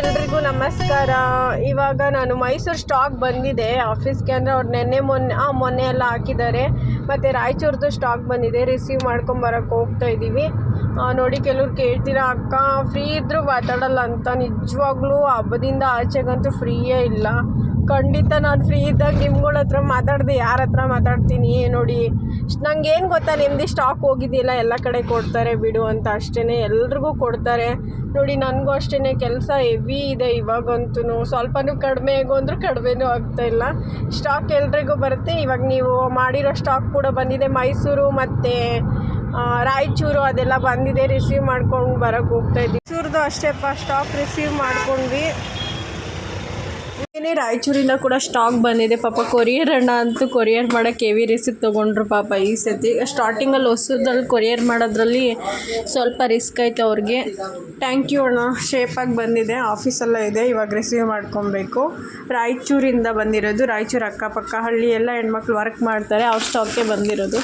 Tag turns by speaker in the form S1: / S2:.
S1: ಎಲ್ರಿಗೂ ನಮಸ್ಕಾರ. ಇವಾಗ ನಾನು ಮೈಸೂರು ಸ್ಟಾಕ್ ಬಂದಿದೆ ಆಫೀಸ್ಗೆ, ಅಂದರೆ ಅವ್ರು ಮೊನ್ನೆ ಎಲ್ಲ ಹಾಕಿದ್ದಾರೆ. ಮತ್ತು ರಾಯಚೂರ್ದು ಸ್ಟಾಕ್ ಬಂದಿದೆ, ರಿಸೀವ್ ಮಾಡ್ಕೊಂಬರಕ್ಕೆ ಹೋಗ್ತಾ ಇದ್ದೀವಿ. ನೋಡಿ, ಕೆಲವ್ರು ಕೇಳ್ತೀರಾ ಅಕ್ಕ ಫ್ರೀ ಇದ್ದರೂ ಮಾತಾಡಲ್ಲ ಅಂತ. ನಿಜವಾಗ್ಲೂ ಹಬ್ಬದಿಂದ ಆಚೆಗಂತೂ ಫ್ರೀಯೇ ಇಲ್ಲ. ಖಂಡಿತ ನಾನು ಫ್ರೀ ಇದ್ದಾಗ ನಿಮ್ಗಳ ಹತ್ರ ಮಾತಾಡಿದೆ ಯಾರ ಹತ್ರ ಮಾತಾಡ್ತೀನಿ. ನೋಡಿ, ನಂಗೆ ಏನು ಗೊತ್ತಾ, ನಿಮ್ಮದು ಸ್ಟಾಕ್ ಹೋಗಿದ್ದಿಲ್ಲ, ಎಲ್ಲ ಕಡೆ ಕೊಡ್ತಾರೆ ಬಿಡು ಅಂತ ಅಷ್ಟೇ, ಎಲ್ರಿಗೂ ಕೊಡ್ತಾರೆ. ನೋಡಿ, ನನಗೂ ಅಷ್ಟೇ ಕೆಲಸ ಹೆವಿ ಇದೆ ಇವಾಗಂತೂ. ಸ್ವಲ್ಪನೂ ಕಡಿಮೆ ಅಂದರೂ ಕಡಿಮೆನೂ ಆಗ್ತಾಯಿಲ್ಲ. ಸ್ಟಾಕ್ ಎಲ್ರಿಗೂ ಬರುತ್ತೆ. ಇವಾಗ ನೀವು ಮಾಡಿರೋ ಸ್ಟಾಕ್ ಕೂಡ ಬಂದಿದೆ. ಮೈಸೂರು ಮತ್ತು ರಾಯಚೂರು ಅದೆಲ್ಲ ಬಂದಿದೆ, ರಿಸೀವ್ ಮಾಡ್ಕೊಂಡು ಬರೋಕ್ಕೆ ಹೋಗ್ತಾಯಿದ್ವಿ. ಮೈಸೂರ್ದು ಅಷ್ಟೇಪ್ಪ ಸ್ಟಾಕ್ ರಿಸೀವ್ ಮಾಡ್ಕೊಂಡ್ವಿ. ಏನೇ ರಾಯಚೂರಿಂದ ಕೂಡ ಸ್ಟಾಕ್ ಬಂದಿದೆ. ಪಾಪ ಕೊರಿಯರ್ ಅಣ್ಣ ಅಂತೂ ಕೊರಿಯರ್ ಮಾಡೋಕ್ಕೆ ಹೆವಿ ರಿಸ್ಕ್ ತೊಗೊಂಡ್ರು ಪಾಪ ಈ ಸತಿ. ಸ್ಟಾರ್ಟಿಂಗಲ್ಲಿ ಹೊಸದ್ರಲ್ಲಿ ಕೊರಿಯರ್ ಮಾಡೋದ್ರಲ್ಲಿ ಸ್ವಲ್ಪ ರಿಸ್ಕ್ ಆಯ್ತು ಅವ್ರಿಗೆ. ಥ್ಯಾಂಕ್ ಯು ಅಣ್ಣ, ಶೇಪಾಗಿ ಬಂದಿದೆ, ಆಫೀಸೆಲ್ಲ ಇದೆ, ಇವಾಗ ರಿಸೀವ್ ಮಾಡ್ಕೊಬೇಕು. ರಾಯಚೂರಿಂದ ಬಂದಿರೋದು. ರಾಯಚೂರು ಅಕ್ಕಪಕ್ಕ ಹಳ್ಳಿ ಎಲ್ಲ ಹೆಣ್ಮಕ್ಳು ವರ್ಕ್ ಮಾಡ್ತಾರೆ, ಅವ್ರ ಸ್ಟಾಕೇ ಬಂದಿರೋದು.